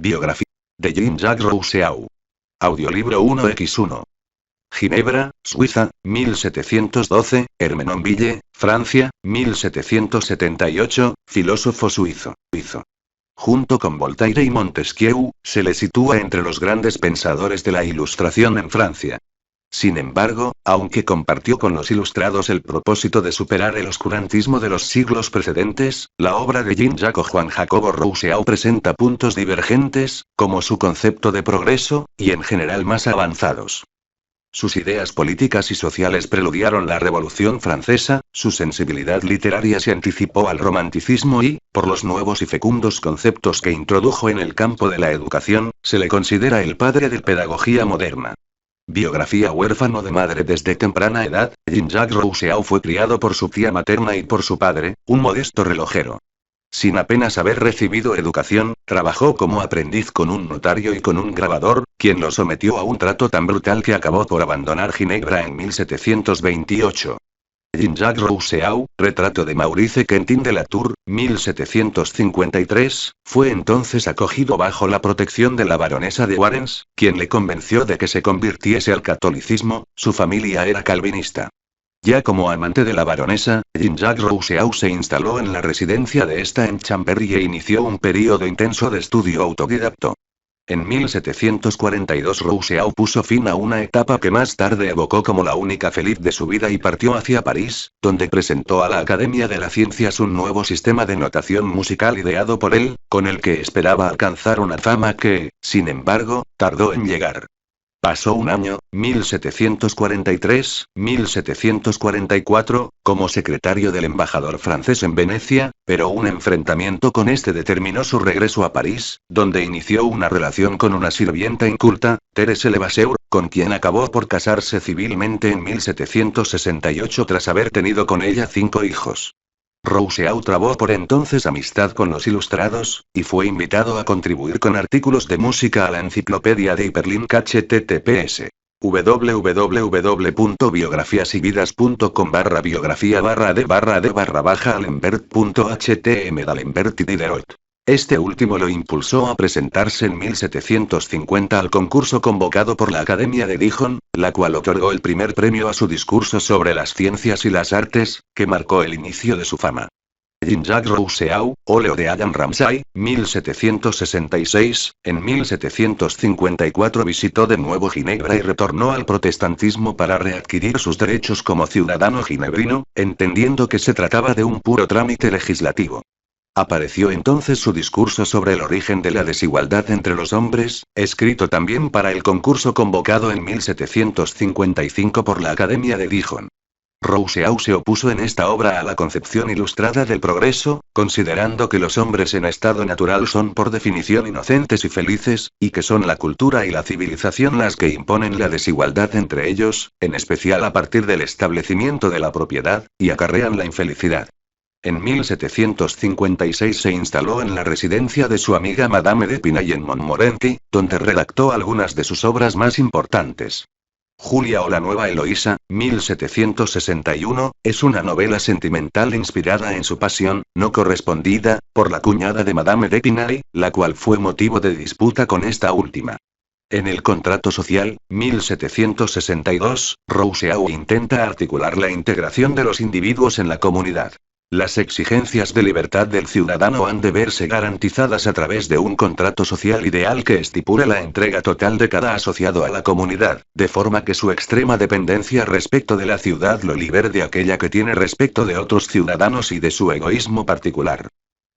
Biografía de Jean-Jacques Rousseau. Audiolibro 1x1. Ginebra, Suiza, 1712, Ermenonville, Francia, 1778, filósofo suizo. Junto con Voltaire y Montesquieu, se le sitúa entre los grandes pensadores de la Ilustración en Francia. Sin embargo, aunque compartió con los ilustrados el propósito de superar el oscurantismo de los siglos precedentes, la obra de Jean-Jacques Juan Jacobo Rousseau presenta puntos divergentes, como su concepto de progreso, y en general más avanzados. Sus ideas políticas y sociales preludiaron la Revolución Francesa, su sensibilidad literaria se anticipó al romanticismo y, por los nuevos y fecundos conceptos que introdujo en el campo de la educación, se le considera el padre de la pedagogía moderna. Biografía huérfano de madre desde temprana edad, Jean-Jacques Rousseau fue criado por su tía materna y por su padre, un modesto relojero. Sin apenas haber recibido educación, trabajó como aprendiz con un notario y con un grabador, quien lo sometió a un trato tan brutal que acabó por abandonar Ginebra en 1728. Jean-Jacques Rousseau, retrato de Maurice Quentin de la Tour, 1753, fue entonces acogido bajo la protección de la baronesa de Warens, quien le convenció de que se convirtiese al catolicismo. Su familia era calvinista. Ya como amante de la baronesa, Jean-Jacques Rousseau se instaló en la residencia de esta en Chambéry e inició un período intenso de estudio autodidacto. En 1742 Rousseau puso fin a una etapa que más tarde evocó como la única feliz de su vida y partió hacia París, donde presentó a la Academia de las Ciencias un nuevo sistema de notación musical ideado por él, con el que esperaba alcanzar una fama que, sin embargo, tardó en llegar. Pasó un año, 1743-1744, como secretario del embajador francés en Venecia, pero un enfrentamiento con este determinó su regreso a París, donde inició una relación con una sirvienta inculta, Thérèse Levasseur, con quien acabó por casarse civilmente en 1768 tras haber tenido con ella 5 hijos. Rousseau trabó por entonces amistad con los ilustrados, y fue invitado a contribuir con artículos de música a la enciclopedia de Hyperlink https www.biografiasividas.com/biografía-de-D'Alembert.htm D'Alembert y Diderot. Este último lo impulsó a presentarse en 1750 al concurso convocado por la Academia de Dijon, la cual otorgó el primer premio a su discurso sobre las ciencias y las artes, que marcó el inicio de su fama. Jean-Jacques Rousseau, óleo de Adam Ramsay, 1766, en 1754 visitó de nuevo Ginebra y retornó al protestantismo para readquirir sus derechos como ciudadano ginebrino, entendiendo que se trataba de un puro trámite legislativo. Apareció entonces su discurso sobre el origen de la desigualdad entre los hombres, escrito también para el concurso convocado en 1755 por la Academia de Dijon. Rousseau se opuso en esta obra a la concepción ilustrada del progreso, considerando que los hombres en estado natural son por definición inocentes y felices, y que son la cultura y la civilización las que imponen la desigualdad entre ellos, en especial a partir del establecimiento de la propiedad, y acarrean la infelicidad. En 1756 se instaló en la residencia de su amiga Madame d'Épinay en Montmorency, donde redactó algunas de sus obras más importantes. Julia o la nueva Eloísa, 1761, es una novela sentimental inspirada en su pasión, no correspondida, por la cuñada de Madame d'Épinay, la cual fue motivo de disputa con esta última. En el contrato social, 1762, Rousseau intenta articular la integración de los individuos en la comunidad. Las exigencias de libertad del ciudadano han de verse garantizadas a través de un contrato social ideal que estipule la entrega total de cada asociado a la comunidad, de forma que su extrema dependencia respecto de la ciudad lo libere de aquella que tiene respecto de otros ciudadanos y de su egoísmo particular.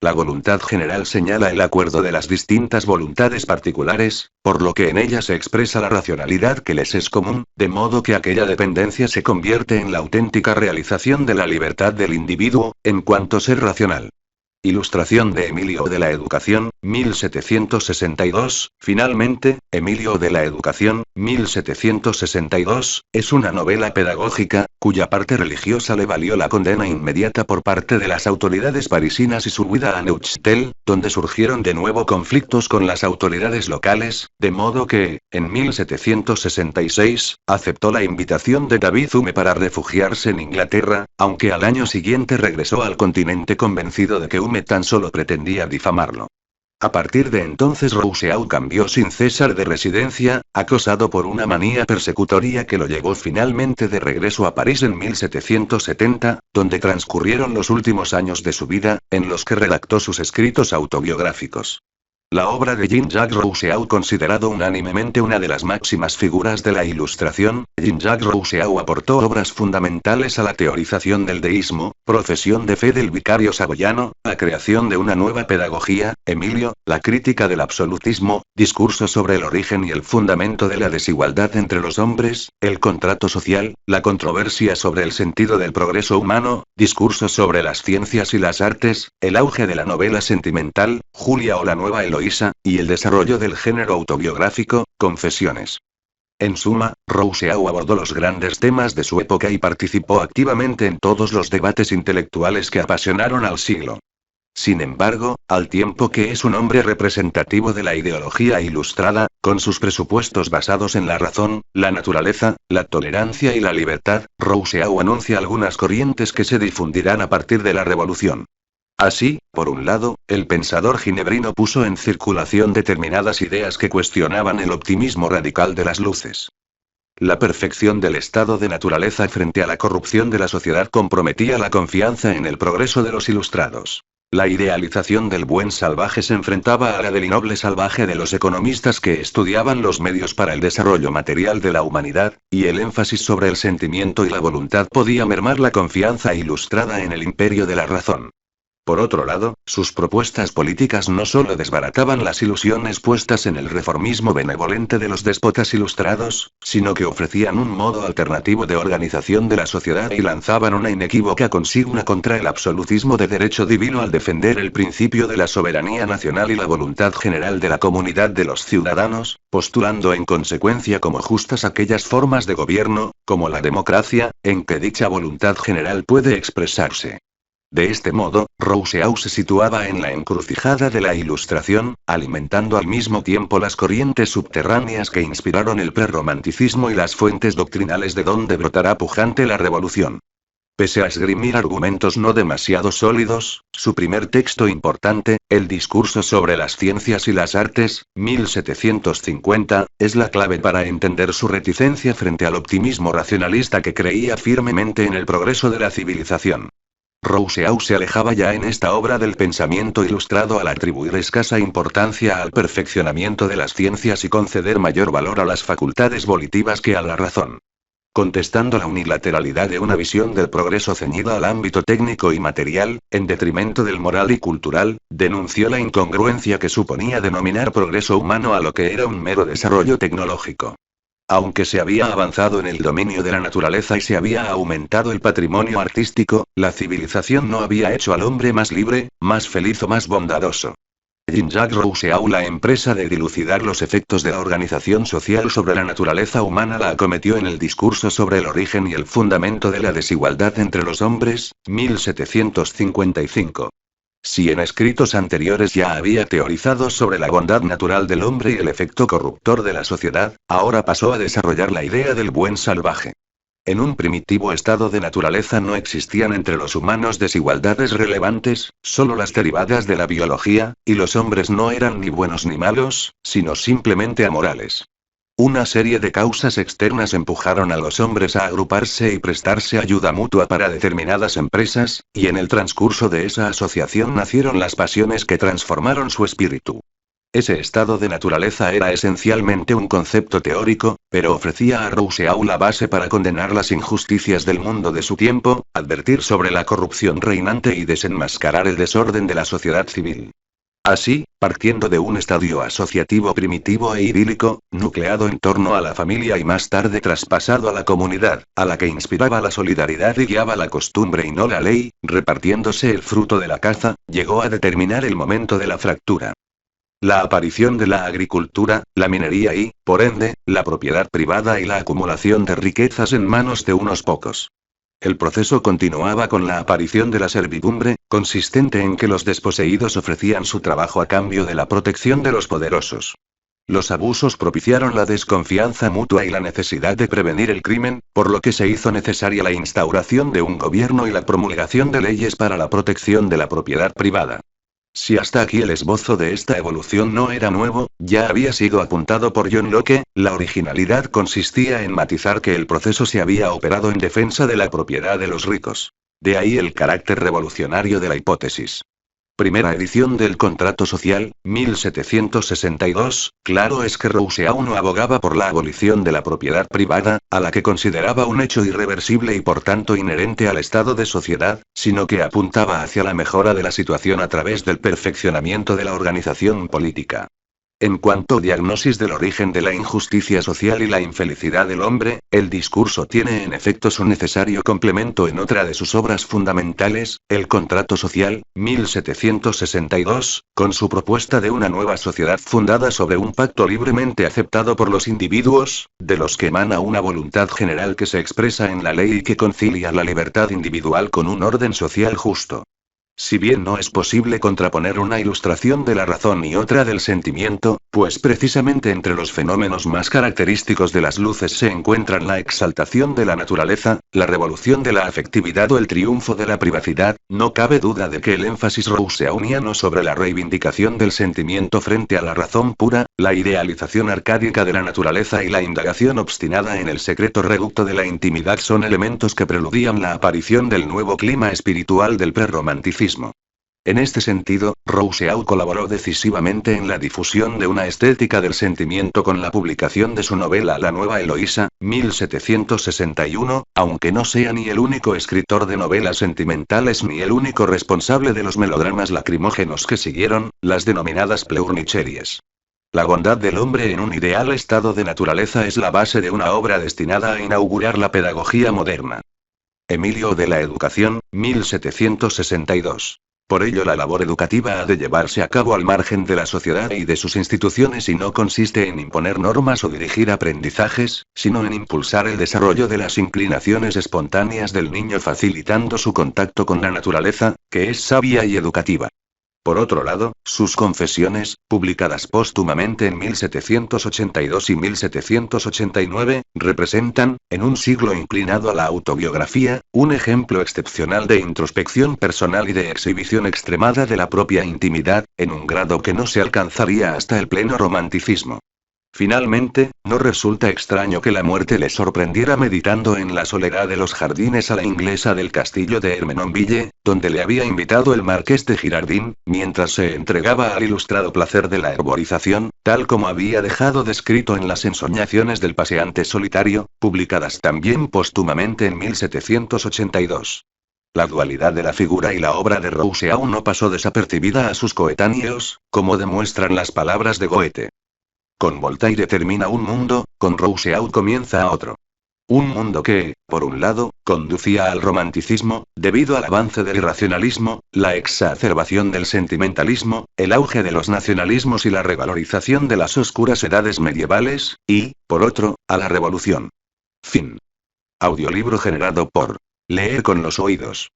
La voluntad general señala el acuerdo de las distintas voluntades particulares, por lo que en ella se expresa la racionalidad que les es común, de modo que aquella dependencia se convierte en la auténtica realización de la libertad del individuo, en cuanto ser racional. Ilustración de Emilio de la Educación, 1762, finalmente, Emilio de la Educación, 1762, es una novela pedagógica, cuya parte religiosa le valió la condena inmediata por parte de las autoridades parisinas y su huida a Neuchâtel, donde surgieron de nuevo conflictos con las autoridades locales, de modo que, en 1766, aceptó la invitación de David Hume para refugiarse en Inglaterra, aunque al año siguiente regresó al continente convencido de que Hume tan solo pretendía difamarlo. A partir de entonces Rousseau cambió sin cesar de residencia, acosado por una manía persecutoria que lo llevó finalmente de regreso a París en 1770, donde transcurrieron los últimos años de su vida, en los que redactó sus escritos autobiográficos. La obra de Jean-Jacques Rousseau, considerado unánimemente una de las máximas figuras de la Ilustración, Jean-Jacques Rousseau aportó obras fundamentales a la teorización del deísmo, profesión de fe del vicario saboyano, la creación de una nueva pedagogía, Emilio, la crítica del absolutismo, discurso sobre el origen y el fundamento de la desigualdad entre los hombres, el contrato social, la controversia sobre el sentido del progreso humano, discursos sobre las ciencias y las artes, el auge de la novela sentimental, Julia o la nueva Eloísa, y el desarrollo del género autobiográfico, Confesiones. En suma, Rousseau abordó los grandes temas de su época y participó activamente en todos los debates intelectuales que apasionaron al siglo. Sin embargo, al tiempo que es un hombre representativo de la ideología ilustrada, con sus presupuestos basados en la razón, la naturaleza, la tolerancia y la libertad, Rousseau anuncia algunas corrientes que se difundirán a partir de la Revolución. Así, por un lado, el pensador ginebrino puso en circulación determinadas ideas que cuestionaban el optimismo radical de las luces. La perfección del estado de naturaleza frente a la corrupción de la sociedad comprometía la confianza en el progreso de los ilustrados. La idealización del buen salvaje se enfrentaba a la del innoble salvaje de los economistas que estudiaban los medios para el desarrollo material de la humanidad, y el énfasis sobre el sentimiento y la voluntad podía mermar la confianza ilustrada en el imperio de la razón. Por otro lado, sus propuestas políticas no solo desbarataban las ilusiones puestas en el reformismo benevolente de los déspotas ilustrados, sino que ofrecían un modo alternativo de organización de la sociedad y lanzaban una inequívoca consigna contra el absolutismo de derecho divino al defender el principio de la soberanía nacional y la voluntad general de la comunidad de los ciudadanos, postulando en consecuencia como justas aquellas formas de gobierno, como la democracia, en que dicha voluntad general puede expresarse. De este modo, Rousseau se situaba en la encrucijada de la Ilustración, alimentando al mismo tiempo las corrientes subterráneas que inspiraron el prerromanticismo y las fuentes doctrinales de donde brotará pujante la Revolución. Pese a esgrimir argumentos no demasiado sólidos, su primer texto importante, El discurso sobre las ciencias y las artes, 1750, es la clave para entender su reticencia frente al optimismo racionalista que creía firmemente en el progreso de la civilización. Rousseau se alejaba ya en esta obra del pensamiento ilustrado al atribuir escasa importancia al perfeccionamiento de las ciencias y conceder mayor valor a las facultades volitivas que a la razón. Contestando la unilateralidad de una visión del progreso ceñida al ámbito técnico y material, en detrimento del moral y cultural, denunció la incongruencia que suponía denominar progreso humano a lo que era un mero desarrollo tecnológico. Aunque se había avanzado en el dominio de la naturaleza y se había aumentado el patrimonio artístico, la civilización no había hecho al hombre más libre, más feliz o más bondadoso. Jean-Jacques Rousseau la empresa de dilucidar los efectos de la organización social sobre la naturaleza humana la acometió en el discurso sobre el origen y el fundamento de la desigualdad entre los hombres, 1755. Si en escritos anteriores ya había teorizado sobre la bondad natural del hombre y el efecto corruptor de la sociedad, ahora pasó a desarrollar la idea del buen salvaje. En un primitivo estado de naturaleza no existían entre los humanos desigualdades relevantes, solo las derivadas de la biología, y los hombres no eran ni buenos ni malos, sino simplemente amorales. Una serie de causas externas empujaron a los hombres a agruparse y prestarse ayuda mutua para determinadas empresas, y en el transcurso de esa asociación nacieron las pasiones que transformaron su espíritu. Ese estado de naturaleza era esencialmente un concepto teórico, pero ofrecía a Rousseau la base para condenar las injusticias del mundo de su tiempo, advertir sobre la corrupción reinante y desenmascarar el desorden de la sociedad civil. Así, partiendo de un estadio asociativo primitivo e idílico, nucleado en torno a la familia y más tarde traspasado a la comunidad, a la que inspiraba la solidaridad y guiaba la costumbre y no la ley, repartiéndose el fruto de la caza, llegó a determinar el momento de la fractura. La aparición de la agricultura, la minería y, por ende, la propiedad privada y la acumulación de riquezas en manos de unos pocos. El proceso continuaba con la aparición de la servidumbre, consistente en que los desposeídos ofrecían su trabajo a cambio de la protección de los poderosos. Los abusos propiciaron la desconfianza mutua y la necesidad de prevenir el crimen, por lo que se hizo necesaria la instauración de un gobierno y la promulgación de leyes para la protección de la propiedad privada. Si hasta aquí el esbozo de esta evolución no era nuevo, ya había sido apuntado por John Locke, la originalidad consistía en matizar que el proceso se había operado en defensa de la propiedad de los ricos. De ahí el carácter revolucionario de la hipótesis. Primera edición del Contrato Social, 1762, claro es que Rousseau no abogaba por la abolición de la propiedad privada, a la que consideraba un hecho irreversible y por tanto inherente al estado de sociedad, sino que apuntaba hacia la mejora de la situación a través del perfeccionamiento de la organización política. En cuanto a diagnosis del origen de la injusticia social y la infelicidad del hombre, el discurso tiene en efecto su necesario complemento en otra de sus obras fundamentales, El Contrato Social, 1762, con su propuesta de una nueva sociedad fundada sobre un pacto libremente aceptado por los individuos, de los que emana una voluntad general que se expresa en la ley y que concilia la libertad individual con un orden social justo. Si bien no es posible contraponer una ilustración de la razón y otra del sentimiento, pues precisamente entre los fenómenos más característicos de las luces se encuentran la exaltación de la naturaleza, la revolución de la afectividad o el triunfo de la privacidad, no cabe duda de que el énfasis rousseauiano sobre la reivindicación del sentimiento frente a la razón pura, la idealización arcádica de la naturaleza y la indagación obstinada en el secreto reducto de la intimidad son elementos que preludían la aparición del nuevo clima espiritual del prerromanticismo. En este sentido, Rousseau colaboró decisivamente en la difusión de una estética del sentimiento con la publicación de su novela La Nueva Eloísa, 1761, aunque no sea ni el único escritor de novelas sentimentales ni el único responsable de los melodramas lacrimógenos que siguieron, las denominadas pleurnicheries. La bondad del hombre en un ideal estado de naturaleza es la base de una obra destinada a inaugurar la pedagogía moderna. Emilio de la Educación, 1762. Por ello la labor educativa ha de llevarse a cabo al margen de la sociedad y de sus instituciones y no consiste en imponer normas o dirigir aprendizajes, sino en impulsar el desarrollo de las inclinaciones espontáneas del niño facilitando su contacto con la naturaleza, que es sabia y educativa. Por otro lado, sus confesiones, publicadas póstumamente en 1782 y 1789, representan, en un siglo inclinado a la autobiografía, un ejemplo excepcional de introspección personal y de exhibición extremada de la propia intimidad, en un grado que no se alcanzaría hasta el pleno romanticismo. Finalmente, no resulta extraño que la muerte le sorprendiera meditando en la soledad de los jardines a la inglesa del castillo de Ermenonville, donde le había invitado el marqués de Girardin, mientras se entregaba al ilustrado placer de la herborización, tal como había dejado descrito en las ensoñaciones del paseante solitario, publicadas también póstumamente en 1782. La dualidad de la figura y la obra de Rousseau no pasó desapercibida a sus coetáneos, como demuestran las palabras de Goethe. Con Voltaire termina un mundo, con Rousseau comienza otro. Un mundo que, por un lado, conducía al romanticismo, debido al avance del irracionalismo, la exacerbación del sentimentalismo, el auge de los nacionalismos y la revalorización de las oscuras edades medievales, y, por otro, a la revolución. Fin. Audiolibro generado por Leer con los oídos.